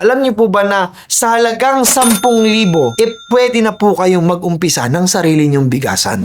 Alam niyo po ba na sa halagang 10,000, pwede na po kayong mag-umpisa ng sarili niyong bigasan?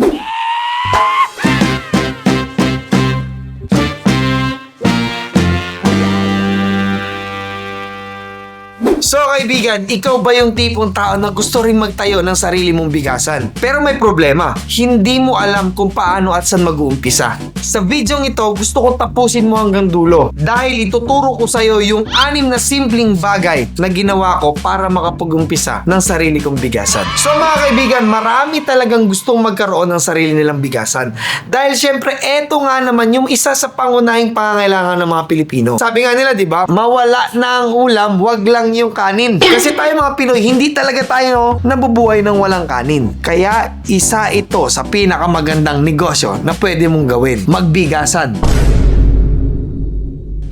So kaibigan, ikaw ba yung tipong tao na gusto rin magtayo ng sarili mong bigasan? Pero may problema, hindi mo alam kung paano at saan mag-uumpisa. Sa videong ito, gusto ko tapusin mo hanggang dulo dahil ituturo ko sa'yo yung 6 na simpleng bagay na ginawa ko para makapag-umpisa ng sarili kong bigasan. So mga kaibigan, marami talagang gustong magkaroon ng sarili nilang bigasan. Dahil syempre, eto nga naman yung isa sa pangunahing pangangailangan ng mga Pilipino. Sabi nga nila, di ba? Mawala na ang ulam, wag lang yung kanin. Kasi tayo mga Pinoy, hindi talaga tayo nabubuhay ng walang kanin. Kaya isa ito sa pinakamagandang negosyo na pwede mong gawin. Magbigasan.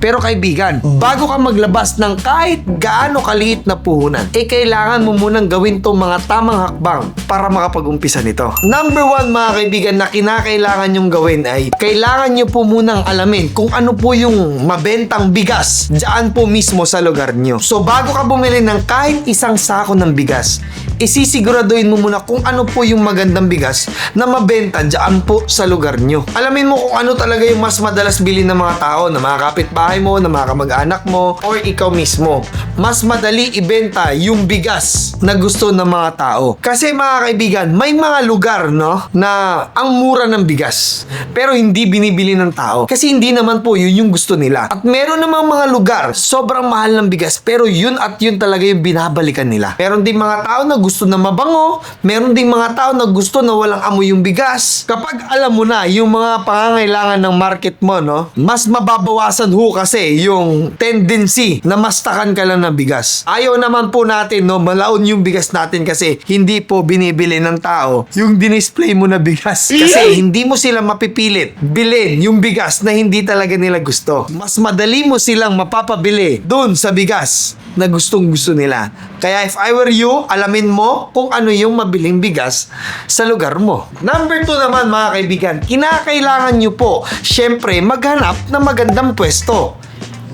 Pero kaibigan, bago ka maglabas ng kahit gaano kaliit na puhunan, kailangan mo munang gawin tong mga tamang hakbang para makapag-umpisa nito. Number 1 mga kaibigan na kinakailangan nyong gawin ay kailangan nyo po munang alamin kung ano po yung mabentang bigas dyan po mismo sa lugar nyo. So bago ka bumili ng kahit isang sako ng bigas, isisiguraduhin mo muna kung ano po yung magandang bigas na mabenta dyan po sa lugar nyo. Alamin mo kung ano talaga yung mas madalas bilhin ng mga tao, na mga kapitbahay mo, na mga kamag-anak mo, or ikaw mismo. Mas madali ibenta yung bigas na gusto ng mga tao. Kasi mga kaibigan, may mga lugar, no, na ang mura ng bigas, pero hindi binibili ng tao. Kasi hindi naman po yun yung gusto nila. At meron namang mga lugar, sobrang mahal ng bigas, pero yun at yun talaga yung binabalikan nila. Meron din mga tao na gusto na mabango, meron din mga tao na gusto na walang amoy yung bigas. Kapag alam mo na yung mga pangangailangan ng market mo, no, mas mababawasan ho kasi yung tendency na mastakan ka lang ng bigas. Ayaw naman po natin, no, malaon yung bigas natin kasi hindi po binibili ng tao yung dinisplay mo na bigas. Kasi hindi mo sila mapipilit bilhin yung bigas na hindi talaga nila gusto. Mas madali mo silang mapapabili dun sa bigas na gustong gusto nila. Kaya if I were you, alamin mo kung ano yung mabiling bigas sa lugar mo. Number 2 naman mga kaibigan, kinakailangan nyo po syempre maghanap ng magandang pwesto.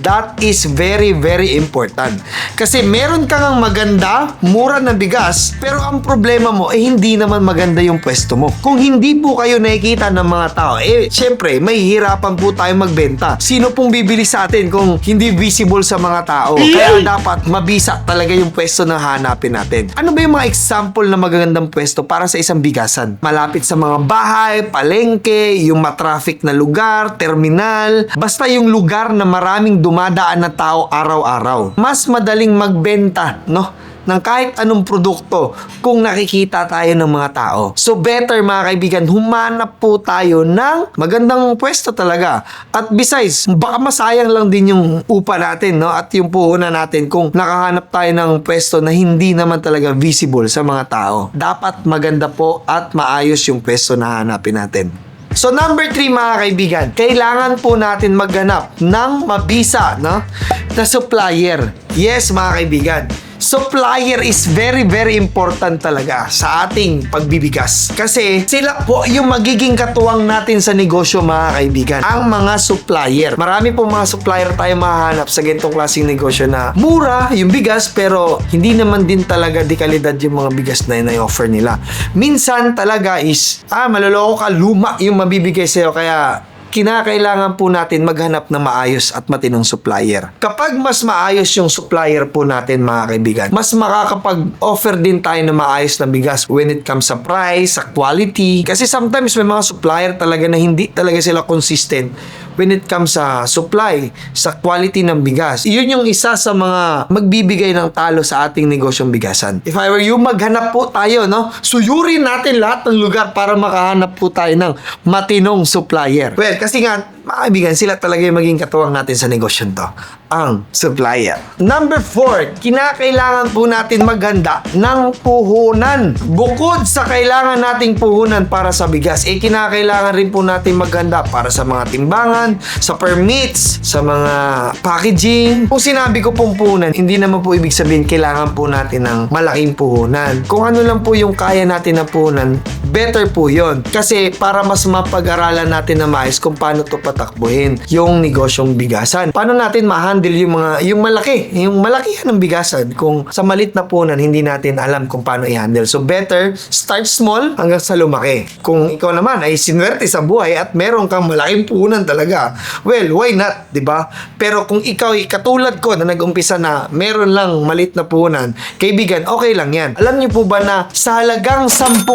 That is very, very important. Kasi meron kang maganda, mura na bigas, pero ang problema mo hindi naman maganda yung pwesto mo. Kung hindi po kayo nakikita ng mga tao, syempre, may hirapan po tayo magbenta. Sino pong bibili sa atin kung hindi visible sa mga tao? Kaya dapat mabisa talaga yung pwesto na hanapin natin. Ano ba yung mga example na magagandang pwesto para sa isang bigasan? Malapit sa mga bahay, palengke, yung matraffic na lugar, terminal, basta yung lugar na maraming dumadaan na tao araw-araw. Mas madaling magbenta, no, ng kahit anong produkto kung nakikita tayo ng mga tao. So better mga kaibigan, humanap po tayo ng magandang pwesto talaga. At besides, baka masayang lang din yung upa natin, no, at yung puhunan natin kung nakahanap tayo ng pwesto na hindi naman talaga visible sa mga tao. Dapat maganda po at maayos yung pwesto na hanapin natin. So number 3 mga kaibigan, kailangan po natin maghanap ng mabisa, no, na supplier. Yes mga kaibigan, supplier is very, very important talaga sa ating pagbibigas. Kasi sila po yung magiging katuwang natin sa negosyo mga kaibigan. Ang mga supplier. Marami po mga supplier tayo mahanap sa ganitong klaseng negosyo na mura yung bigas pero hindi naman din talaga di kalidad yung mga bigas na i-offer nila. Minsan talaga is, maloloko ka, luma yung mabibigay sa'yo kaya kinakailangan po natin maghanap ng maayos at matinong supplier. Kapag mas maayos yung supplier po natin mga kaibigan, mas makakapag-offer din tayo ng maayos na bigas when it comes sa price, sa quality. Kasi sometimes may mga supplier talaga na hindi talaga sila consistent when it comes sa supply, sa quality ng bigas. Iyon yung isa sa mga magbibigay ng talo sa ating negosyong bigasan. If I were you, maghanap po tayo, no? Suyurin natin lahat ng lugar para makahanap po tayo ng matinong supplier. Well, kasi nga, mga kaibigan, sila talaga yung maging katuwang natin sa negosyon to. Ang supplier. Number 4, kinakailangan po natin maghanda ng puhunan. Bukod sa kailangan nating puhunan para sa bigas, kinakailangan rin po natin maghanda para sa mga timbangan, sa permits, sa mga packaging. Kung sinabi ko pong puhunan, hindi naman po ibig sabihin kailangan po natin ng malaking puhunan. Kung ano lang po yung kaya natin na puhunan, better po yon. Kasi para mas mapag-aralan natin na maayos kung paano to takbuhin yung negosyong bigasan. Paano natin ma-handle yung malaki ng bigasan kung sa malit na punan hindi natin alam kung paano i-handle. So better start small hanggang sa lumaki. Kung ikaw naman ay sinuwerte sa buhay at meron kang malaking punan talaga, well, why not, 'di ba? Pero kung ikaw ay katulad ko na nag-umpisa na meron lang malit na puhunan, kaibigan, okay lang yan. Alam niyo po ba na sa halagang 10,000,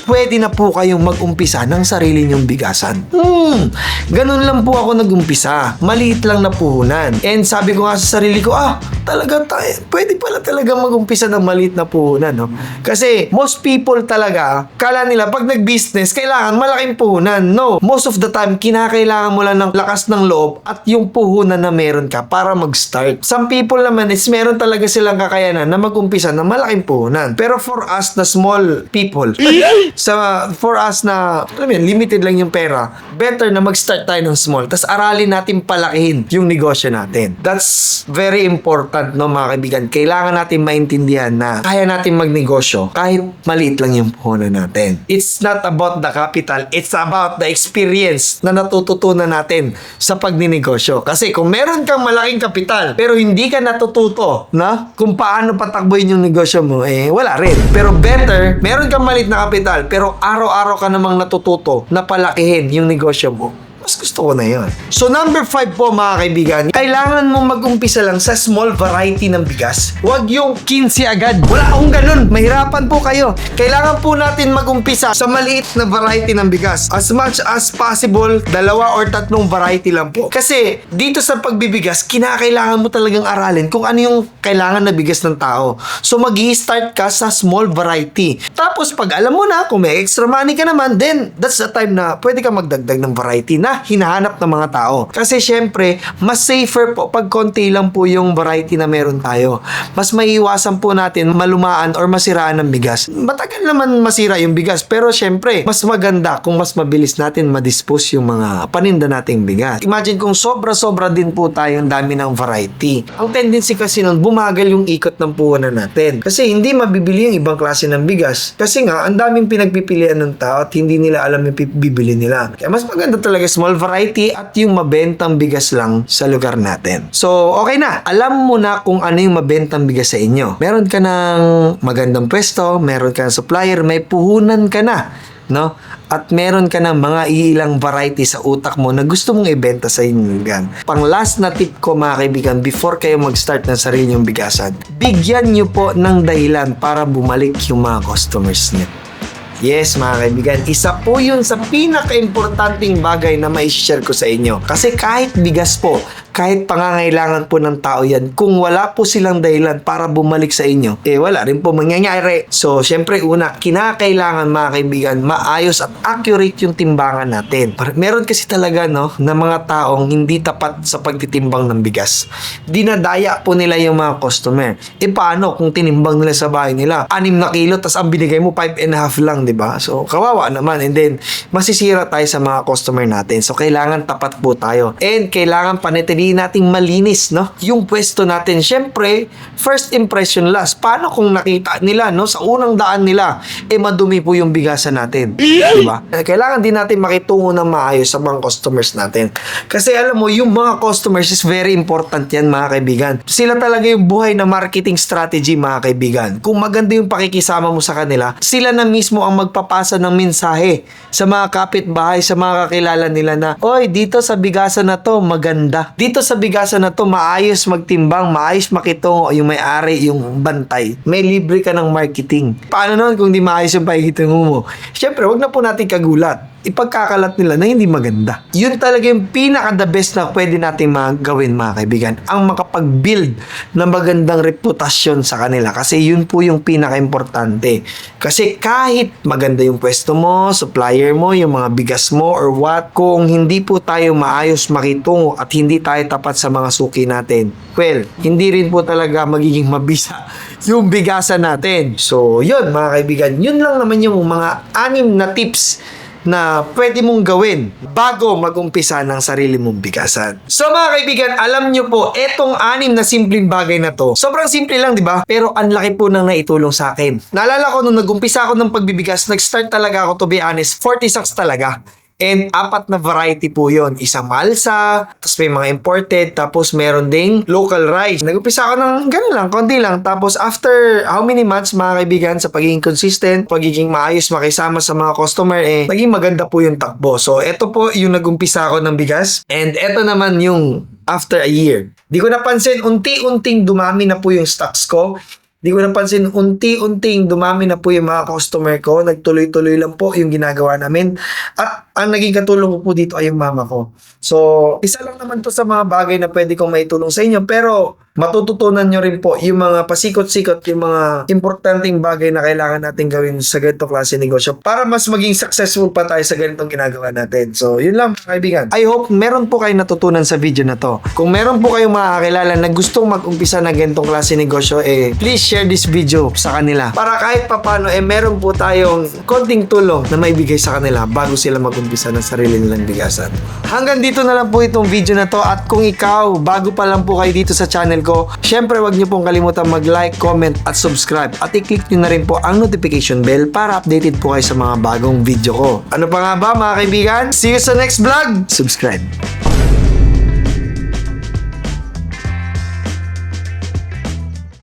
pwede na po kayong mag-umpisa ng sarili niyong bigasan. Ganun lang po ako nag-umpisa. Maliit lang na puhunan. And sabi ko nga sa sarili ko, talaga tayo, pwede pala talaga mag-umpisa ng maliit na puhunan, no? Kasi most people talaga, kala nila pag nag-business, kailangan malaking puhunan. No. Most of the time, kinakailangan mo lang ng lakas ng loob at yung puhunan na meron ka para mag-start. Some people naman is meron talaga silang kakayanan na mag-umpisa ng malaking puhunan. Pero for us na small people, for us na limited lang yung pera, better na mag-start tayo ng small. Tapos aralin natin palakihin yung negosyo natin. That's very important, no, mga kaibigan. Kailangan natin maintindihan na kaya natin magnegosyo kahit maliit lang yung puhunan natin. It's not about the capital, it's about the experience na natututunan natin sa pagninegosyo. Kasi kung meron kang malaking kapital pero hindi ka natututo na kung paano patakbuhin yung negosyo mo, wala rin. Pero better, meron kang maliit na kapital pero araw-araw ka namang natututo na palakihin yung negosyo mo. Mas gusto ko na yun. So number 5 po, mga kaibigan, kailangan mo mag-umpisa lang sa small variety ng bigas. Huwag yung 15 agad. Wala akong ganun. Mahirapan po kayo. Kailangan po natin mag-umpisa sa maliit na variety ng bigas. As much as possible, 2 or 3 variety lang po. Kasi dito sa pagbibigas, kinakailangan mo talagang aralin kung ano yung kailangan na bigas ng tao. So mag-i-start ka sa small variety. Tapos pag alam mo na, kung may extra money ka naman, then that's the time na pwede ka magdagdag ng variety na hinahanap ng mga tao. Kasi syempre, mas safer po pag konti lang po yung variety na meron tayo. Mas maiiwasan po natin malumaan or masiraan ng bigas. Matagal naman masira yung bigas, pero syempre, mas maganda kung mas mabilis natin madispose yung mga paninda nating bigas. Imagine kung sobra-sobra din po tayong dami ng variety. Ang tendency kasi nun, bumagal yung ikot ng puhunan natin. Kasi hindi mabibili yung ibang klase ng bigas. Kasi nga, ang daming pinagpipilian ng tao at hindi nila alam yung bibili nila. Kaya mas maganda talaga small variety at yung mabentang bigas lang sa lugar natin. So, okay na. Alam mo na kung ano yung mabentang bigas sa inyo. Meron ka ng magandang pwesto, meron ka ng supplier, may puhunan ka na, no? At meron ka ng mga ilang variety sa utak mo na gusto mong ibenta sa inyo. Pang last na tip ko, mga kaibigan, before kayo mag-start ng sarili nyong bigasan, bigyan nyo po ng dahilan para bumalik yung mga customers niyo. Yes, mga kaibigan, isa po yun sa pinaka-importanting bagay na mai-share ko sa inyo. Kasi kahit bigas po, kahit pangangailangan po ng tao yan, kung wala po silang dahilan para bumalik sa inyo, wala rin po mangyayari. So, syempre, una, kinakailangan, mga kaibigan, maayos at accurate yung timbangan natin. Meron kasi talaga, no, na mga taong hindi tapat sa pagtitimbang ng bigas. Dinadaya po nila yung mga customer. Paano kung tinimbang nila sa bahay nila? 6 na kilo, tas ang binigay mo 5.5 lang, diba? So, kawawa naman. And then, masisira tayo sa mga customer natin. So, kailangan tapat po tayo. And kailangan panitili nating malinis, no? Yung pwesto natin. Syempre, first impression last. Paano kung nakita nila, no? Sa unang daan nila, madumi po yung bigasan natin. Diba? Kailangan din natin makitungo ng maayos sa mga customers natin. Kasi alam mo, yung mga customers is very important yan, mga kaibigan. Sila talaga yung buhay na marketing strategy, mga kaibigan. Kung maganda yung pakikisama mo sa kanila, sila na mismo ang magpapasa ng mensahe sa mga kapitbahay, sa mga kakilala nila na, oy, dito sa bigasan na to, maganda. Dito sa bigasan na to, maayos magtimbang, maayos makitungo yung may-ari, yung bantay. May libre ka ng marketing. Paano naman kung di maayos yung pakikitungo mo? Siyempre, wag na po natin kagulat. Ipagkakalat nila na hindi maganda. Yun talaga yung pinaka-the best na pwede natin magawin, mga kaibigan. Ang makapag-build ng magandang reputasyon sa kanila. Kasi yun po yung pinaka-importante. Kasi kahit maganda yung pwesto mo, supplier mo, yung mga bigas mo, or what, kung hindi po tayo maayos makitungo at hindi tayo tapat sa mga suki natin, well, hindi rin po talaga magiging mabisa yung bigasan natin. So, yun, mga kaibigan. Yun lang naman yung mga 6 na tips na pwede mong gawin bago mag-umpisa ng sarili mong bigasan. So mga kaibigan, alam nyo po, etong 6 na simpleng bagay na to, sobrang simple lang, di ba? Pero ang laki po nang naitulong sa akin. Naalala ko nung nag-umpisa ako ng pagbibigas, nag-start talaga ako, to be honest, 40 sacks talaga. And 4 na variety po yon. Isang malsa, tapos may mga imported, tapos meron ding local rice. Nag-upisa ako ng ganun lang, konti lang. Tapos after how many months mga kaibigan sa pagiging consistent, pagiging maayos makisama sa mga customer, naging maganda po yung takbo. So ito po yung nag-umpisa ako ng bigas. And ito naman yung after a year. Di ko napansin, unti-unting dumami na po yung stocks ko. Di ko napansin, unti-unting dumami na po yung mga customer ko. Nagtuloy-tuloy lang po yung ginagawa namin. At ang naging katulong ko po dito ay yung mama ko. So, isa lang naman to sa mga bagay na pwede kong maitulong sa inyo. Pero, matututunan nyo rin po yung mga pasikot-sikot, yung mga importanteng bagay na kailangan natin gawin sa ganitong klase negosyo para mas maging successful pa tayo sa ganitong ginagawa natin. So, yun lang mga kaibigan. I hope meron po kayo natutunan sa video na to. Kung meron po kayong makakilala na gustong mag-umpisa ng ganitong klase negosyo, please share this video sa kanila. Para kahit papano, meron po tayong konting tulong na maibigay sa kanila bago sila mag-umpisa ng sarili nilang bigasan. Hanggang dito na lang po itong video na to. At kung ikaw, bago pa lang po kayo dito sa channel ko, syempre wag niyo pong kalimutan mag-like, comment at subscribe. At i-click niyo na rin po ang notification bell para updated po kayo sa mga bagong video ko. Ano pa nga ba mga kaibigan? See you sa next vlog! Subscribe!